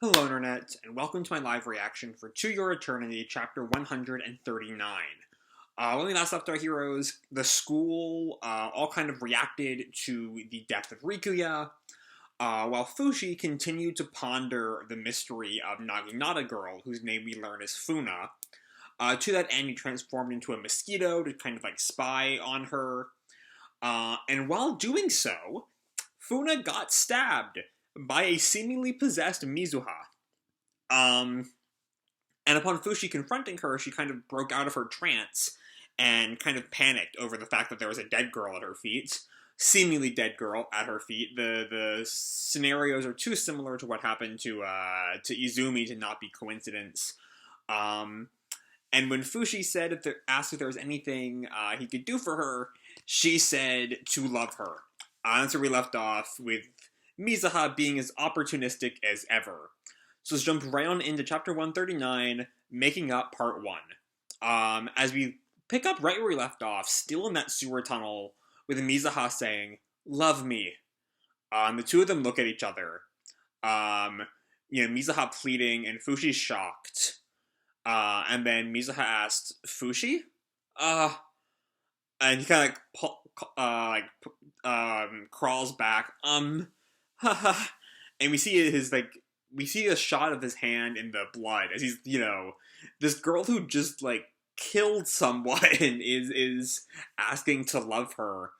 Hello Internet, and welcome to my live reaction for To Your Eternity, chapter 139. When we last left our heroes, the school all kind of reacted to the death of Rikuya, while Fushi continued to ponder the mystery of Naginata Girl, whose name we learn is Funa. To that end, he transformed into a mosquito to kind of like spy on her, and while doing so, Funa got stabbed by a seemingly possessed Mizuha. Um, and upon Fushi confronting her, she kind of broke out of her trance and kind of panicked over the fact that there was a dead girl at her feet. Seemingly dead girl at her feet. The scenarios are too similar to what happened to Izumi to not be coincidence. And when Fushi asked if there was anything he could do for her, she said to love her. That's where we left off, with Mizuha being as opportunistic as ever. So let's jump right on into chapter 139, making up part 1. As we pick up right where we left off, still in that sewer tunnel, with Mizuha saying, "Love me." The two of them look at each other. Mizuha pleading, and Fushi's shocked. And then Mizuha asked, "Fushi?" And he kind of crawls back. Haha. And we see a shot of his hand in the blood as he's, this girl who just, killed someone is asking to love her.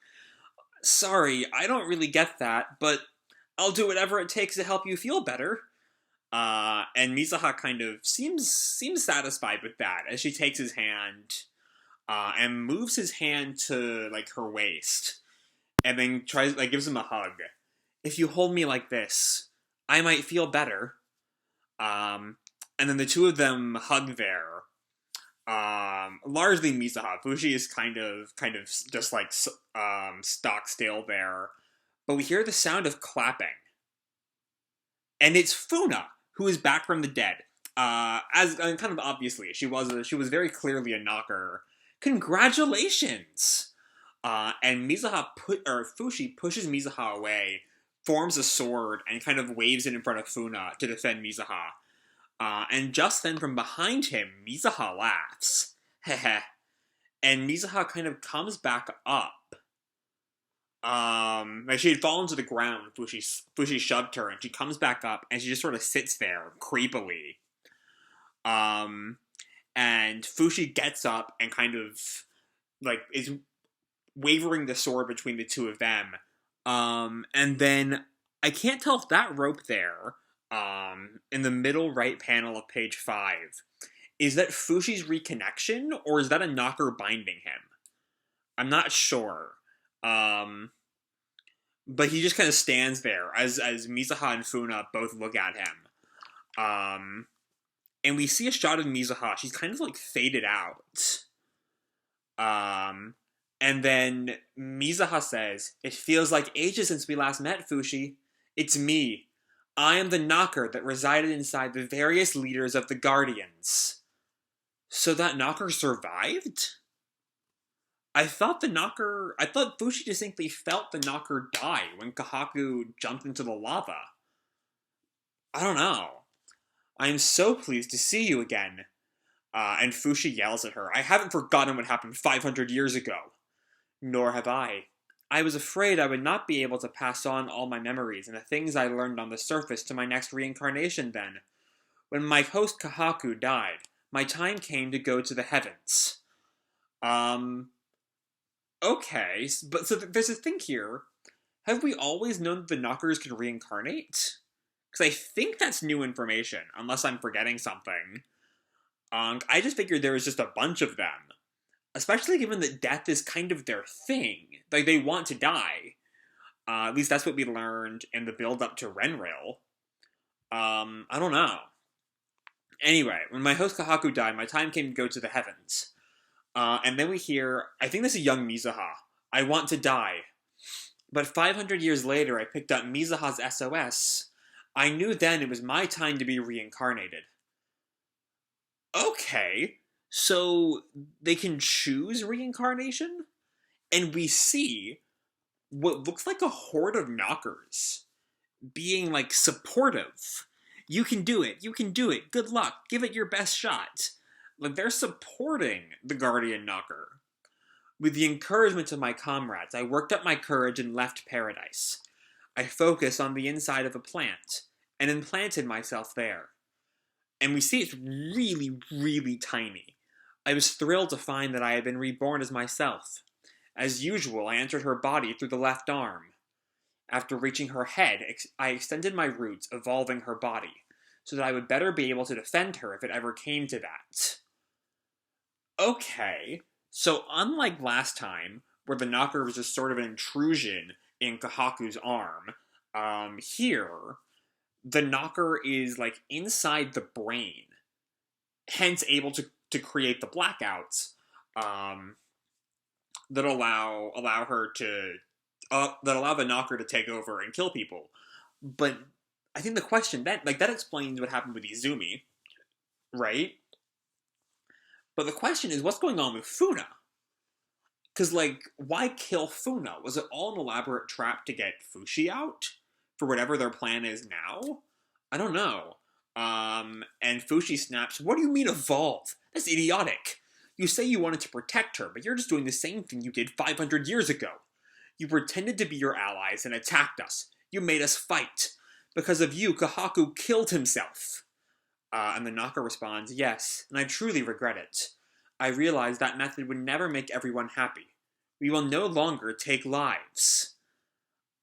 Sorry, I don't really get that, but I'll do whatever it takes to help you feel better. And Mizuha kind of seems satisfied with that as she takes his hand, and moves his hand to, her waist, and then gives him a hug. "If you hold me like this, I might feel better." And then the two of them hug there. Largely Mizuha. Fushi is kind of just stock still there. But we hear the sound of clapping. And it's Funa, who is back from the dead. Kind of obviously, she was very clearly a knocker. Congratulations! And Fushi pushes Mizuha away, forms a sword, and kind of waves it in front of Funa to defend Mizuha. And just then, from behind him, Mizuha laughs. Heh. And Mizuha kind of comes back up. She had fallen to the ground when Fushi shoved her, and she comes back up, and she just sort of sits there, creepily. And Fushi gets up and kind of, is wavering the sword between the two of them. And then, I can't tell if that rope there, in the middle right panel of page 5, is that Fushi's reconnection, or is that a knocker binding him? I'm not sure. But he just kind of stands there as Mizuha and Funa both look at him. And we see a shot of Mizuha. She's kind of faded out. And then Mizuha says, "It feels like ages since we last met, Fushi. It's me. I am the knocker that resided inside the various leaders of the Guardians." So that knocker survived? I thought Fushi distinctly felt the knocker die when Kahaku jumped into the lava. I don't know. "I am so pleased to see you again." And Fushi yells at her, "I haven't forgotten what happened 500 years ago." "Nor have I. I was afraid I would not be able to pass on all my memories and the things I learned on the surface to my next reincarnation then. When my host Kahaku died, my time came to go to the heavens." Okay, but so there's a thing here. Have we always known that the knockers can reincarnate? Because I think that's new information, unless I'm forgetting something. I just figured there was just a bunch of them. Especially given that death is kind of their thing. They want to die. At least that's what we learned in the build-up to Renrail. I don't know. Anyway, when my host Kahaku died, my time came to go to the heavens. And then we hear, I think this is young Mizuha, "I want to die. But 500 years later, I picked up Mizuha's SOS. I knew then it was my time to be reincarnated." Okay, so they can choose reincarnation? And we see what looks like a horde of knockers being, supportive. You can do it. You can do it. Good luck. Give it your best shot. Like, they're supporting the Guardian Knocker. With the encouragement of my comrades, I worked up my courage and left paradise. I focused on the inside of a plant, and implanted myself there. And we see it's really, really tiny. I was thrilled to find that I had been reborn as myself. As usual, I entered her body through the left arm. After reaching her head, I extended my roots, evolving her body, so that I would better be able to defend her if it ever came to that. Okay, so unlike last time, where the knocker was just sort of an intrusion in Kahaku's arm, here, the knocker is, like, inside the brain, hence able to create the blackouts, that allow her to, that allow the knocker to take over and kill people. But I think the question, that explains what happened with Izumi, right? But the question is, what's going on with Funa? Because, like, why kill Funa? Was it all an elaborate trap to get Fushi out? For whatever their plan is now? I don't know. And Fushi snaps, "What do you mean evolve? That's idiotic. You say you wanted to protect her, but you're just doing the same thing you did 500 years ago. You pretended to be your allies and attacked us. You made us fight. Because of you, Kahaku killed himself." And the knocker responds, "Yes, and I truly regret it. I realized that method would never make everyone happy. We will no longer take lives."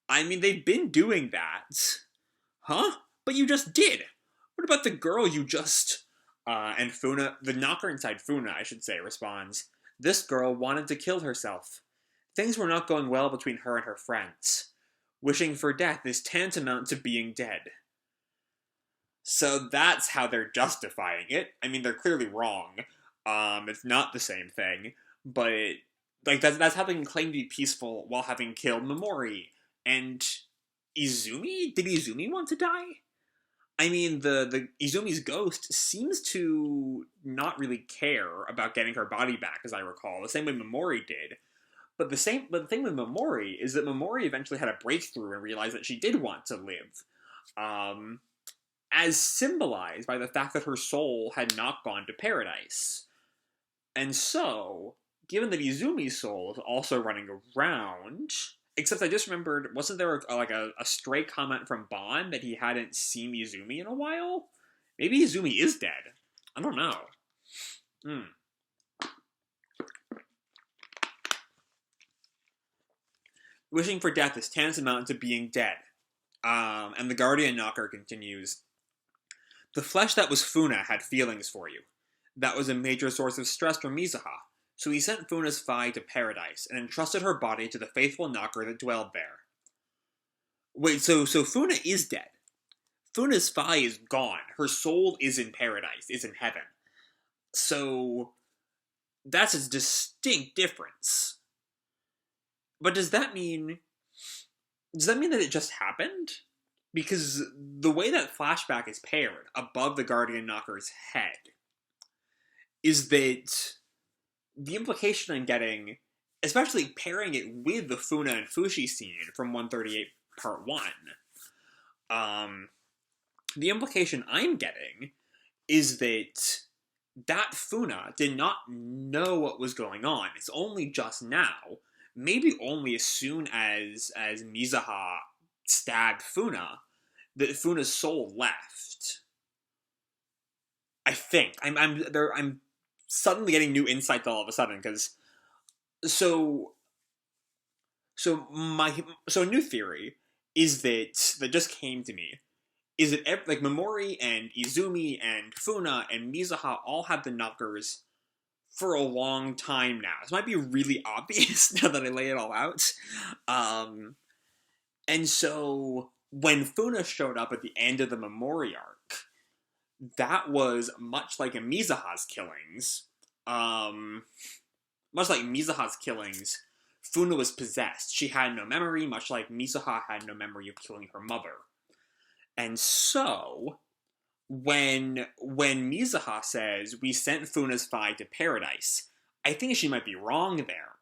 I mean, they've been doing that. Huh? But you just did. What about the girl you just... and Funa, the knocker inside Funa, I should say, responds, "This girl wanted to kill herself. Things were not going well between her and her friends. Wishing for death is tantamount to being dead." So that's how they're justifying it. I mean, they're clearly wrong. It's not the same thing. But, like, that's how they can claim to be peaceful while having killed Momori. And Izumi? Did Izumi want to die? I mean, the Izumi's ghost seems to not really care about getting her body back, as I recall. The same way Momori did. But the thing with Momori is that Momori eventually had a breakthrough and realized that she did want to live. As symbolized by the fact that her soul had not gone to paradise. And so, given that Izumi's soul is also running around... Except I just remembered, wasn't there a stray comment from Bon that he hadn't seen Izumi in a while? Maybe Izumi is dead. I don't know. Wishing for death is tantamount to being dead. And the Guardian Knocker continues, "The flesh that was Funa had feelings for you. That was a major source of stress for Mizuha. So he sent Funa's Fai to paradise and entrusted her body to the faithful knocker that dwelled there." Wait, so Funa is dead. Funa's Fai is gone. Her soul is in paradise, is in heaven. So that's a distinct difference. But does that mean that it just happened? Because the way that flashback is paired above the Guardian Knocker's head is that the implication I'm getting, especially pairing it with the Funa and Fushi scene from 138 Part 1, the implication I'm getting is that Funa did not know what was going on. It's only just now, maybe only as soon as Mizuha stabbed Funa, that Funa's soul left. I think. I'm suddenly getting new insights all of a sudden, because so a new theory is that just came to me is that, like, Momori and Izumi and Funa and Mizuha all have the knockers for a long time now. This might be really obvious now that I lay it all out. And so when Funa showed up at the end of the Momori arc, that was much like Mizuha's killings. Funa was possessed. She had no memory, much like Mizuha had no memory of killing her mother. And so, when Mizuha says, "We sent Funa's Fai to paradise," I think she might be wrong there.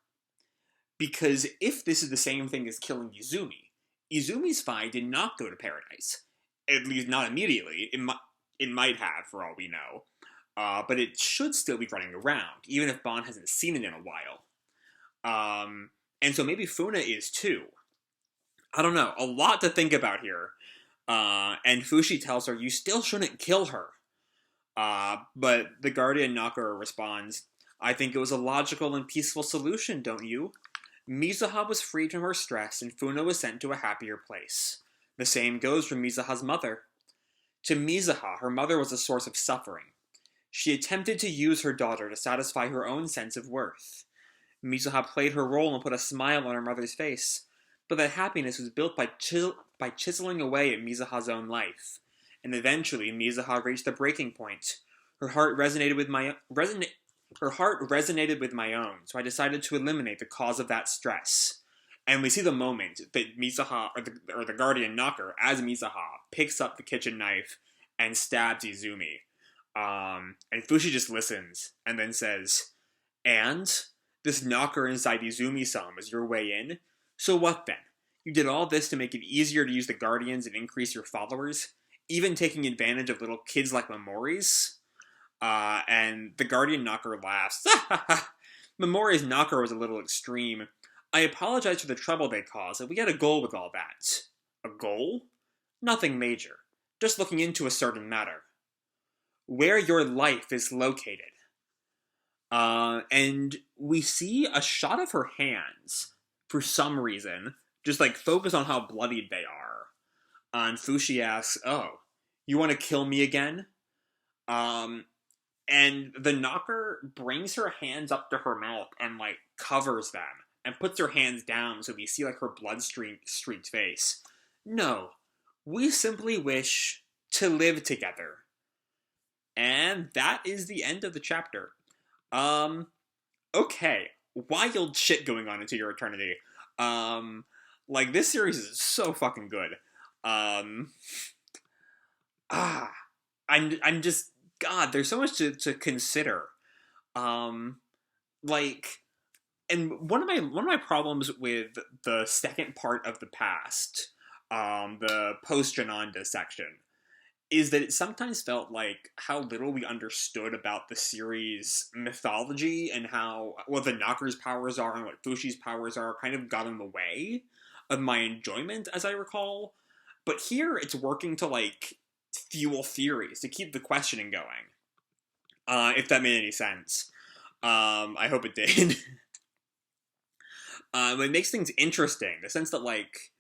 Because if this is the same thing as killing Izumi, Izumi's Fai did not go to paradise. At least not immediately. It might have, for all we know. But it should still be running around, even if Bon hasn't seen it in a while. And so maybe Funa is too. I don't know. A lot to think about here. And Fushi tells her, you still shouldn't kill her. But the Guardian Knocker responds, I think it was a logical and peaceful solution, don't you? Mizuha was freed from her stress, and Funa was sent to a happier place. The same goes for Mizuha's mother. To Mizuha, her mother was a source of suffering. She attempted to use her daughter to satisfy her own sense of worth. Mizuha played her role and put a smile on her mother's face, but that happiness was built by chiseling away at Mizuha's own life. And eventually, Mizuha reached the breaking point. Her heart resonated with my own, so I decided to eliminate the cause of that stress. And we see the moment that Mizuha, or the Guardian Knocker, as Mizuha, picks up the kitchen knife and stabs Izumi. And Fushi just listens, and then says, and? This knocker inside Izumi-sama is your way in? So what then? You did all this to make it easier to use the Guardians and increase your followers? Even taking advantage of little kids like Memori's? And the Guardian Knocker laughs. Memori's knocker was a little extreme. I apologize for the trouble they caused, and we had a goal with all that. A goal? Nothing major. Just looking into a certain matter. Where your life is located. And we see a shot of her hands, for some reason, just like focus on how bloodied they are. And Fushi asks, oh, you want to kill me again? And the knocker brings her hands up to her mouth and like covers them and puts her hands down so we see like her blood-streaked face. No, we simply wish to live together. And that is the end of the chapter. Okay, wild shit going on into your eternity. Like, this series is so fucking good. I'm just, God, there's so much to consider. Like, and one of my problems with the second part of the past, the post-Jananda section, is that it sometimes felt like how little we understood about the series' mythology and how what the Knocker's powers are and what Fushi's powers are kind of got in the way of my enjoyment, as I recall. But here, it's working to, like, fuel theories, to keep the questioning going. If that made any sense. I hope it did. It makes things interesting, the sense that, like,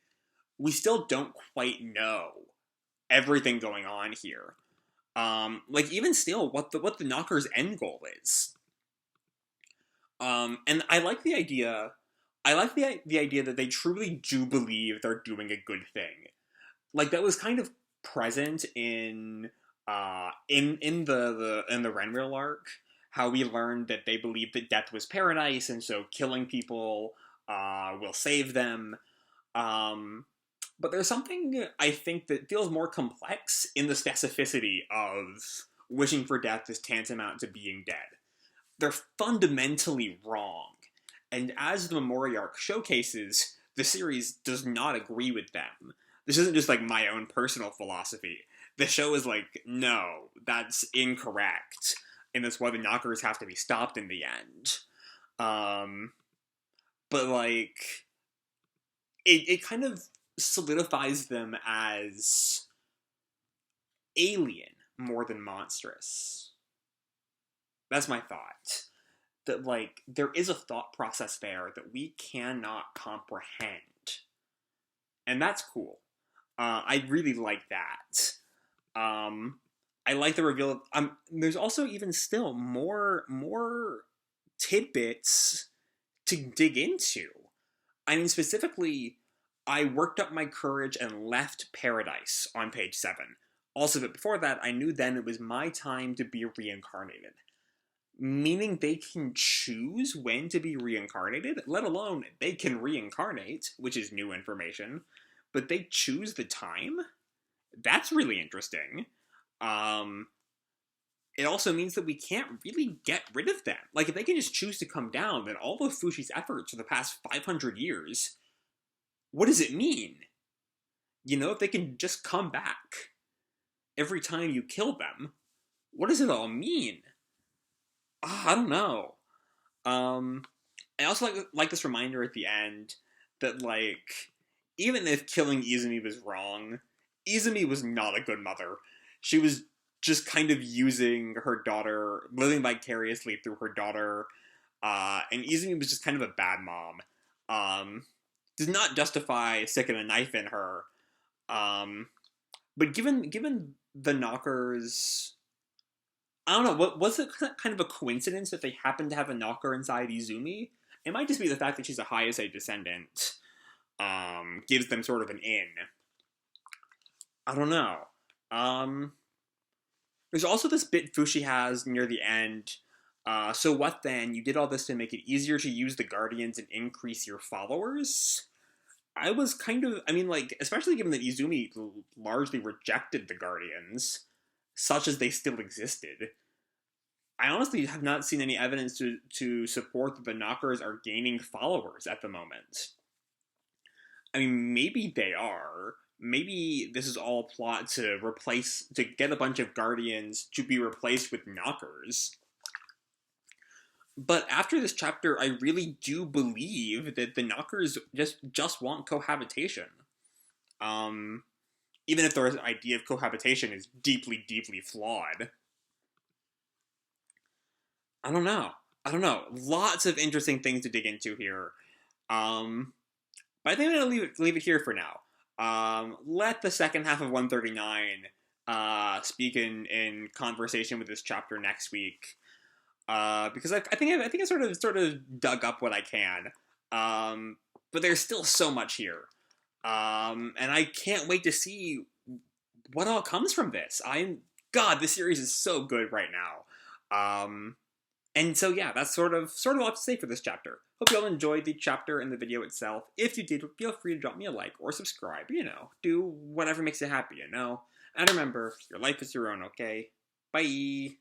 we still don't quite know everything going on here. Like, even still, what the Knocker's end goal is. And I like the idea that they truly do believe they're doing a good thing. Like, that was kind of present in the Renreal arc, how we learned that they believed that death was paradise, and so killing people will save them. But there's something, I think, that feels more complex in the specificity of wishing for death is tantamount to being dead. They're fundamentally wrong. And as the Memori arc showcases, the series does not agree with them. This isn't just, like, my own personal philosophy. The show is like, no, that's incorrect. And that's why the Knockers have to be stopped in the end. But, like, it kind of solidifies them as alien more than monstrous. That's my thought. That, like, there is a thought process there that we cannot comprehend. And that's cool. I really like that. I like the reveal of, there's also even still more tidbits to dig into. I mean, specifically, I worked up my courage and left Paradise on page 7. Also, but before that, I knew then it was my time to be reincarnated. Meaning they can choose when to be reincarnated, let alone they can reincarnate, which is new information, but they choose the time? That's really interesting. It also means that we can't really get rid of them. Like, if they can just choose to come down, then all of Fushi's efforts for the past 500 years, what does it mean? You know, if they can just come back. every time you kill them. What does it all mean? I don't know. I also like this reminder at the end that, like, even if killing Izumi was wrong, Izumi was not a good mother. She was just kind of using her daughter, living vicariously through her daughter, and Izumi was just kind of a bad mom. Does not justify sticking a knife in her. But given the knockers, I don't know, what was it kind of a coincidence that they happened to have a knocker inside Izumi? It might just be the fact that she's a Hayase descendant, gives them sort of an in. I don't know. There's also this bit Fushi has near the end. So what then? You did all this to make it easier to use the Guardians and increase your followers? I was kind of, I mean, like, especially given that Izumi largely rejected the Guardians, such as they still existed. I honestly have not seen any evidence to support that the Knockers are gaining followers at the moment. I mean, maybe they are. Maybe this is all a plot to get a bunch of Guardians to be replaced with Knockers. But after this chapter, I really do believe that the Knockers just want cohabitation. Even if their idea of cohabitation is deeply, deeply flawed. I don't know. Lots of interesting things to dig into here. But I think I'm going to leave it here for now. Let the second half of 139 speak in conversation with this chapter next week. Because I think I sort of dug up what I can. But there's still so much here. And I can't wait to see what all comes from this. God, this series is so good right now. And so yeah, that's sort of all I have to say for this chapter. Hope you all enjoyed the chapter and the video itself. If you did, feel free to drop me a like or subscribe, do whatever makes you happy, And remember, your life is your own, okay? Bye!